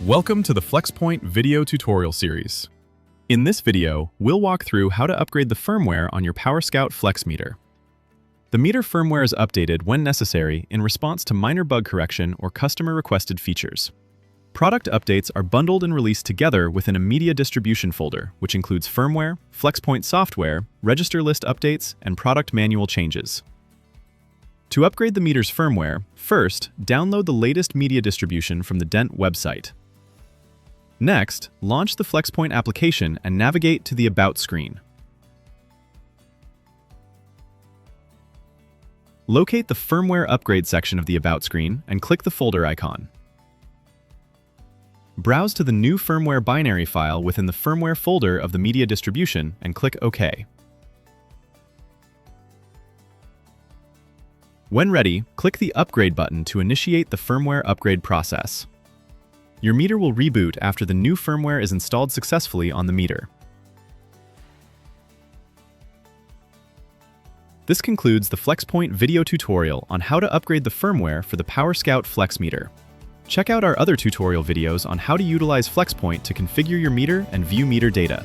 Welcome to the FLEXPoint video tutorial series. In this video, we'll walk through how to upgrade the firmware on your PowerScout FLEX meter. The meter firmware is updated when necessary in response to minor bug correction or customer-requested features. Product updates are bundled and released together within a media distribution folder, which includes firmware, FLEXPoint software, register list updates, and product manual changes. To upgrade the meter's firmware, first, download the latest media distribution from the DENT website. Next, launch the FLEXPoint application and navigate to the About screen. Locate the Firmware Upgrade section of the About screen and click the folder icon. Browse to the new firmware binary file within the firmware folder of the media distribution and click OK. When ready, click the Upgrade button to initiate the firmware upgrade process. Your meter will reboot after the new firmware is installed successfully on the meter. This concludes the FLEXPoint video tutorial on how to upgrade the firmware for the PowerScout FLEX meter. Check out our other tutorial videos on how to utilize FLEXPoint to configure your meter and view meter data.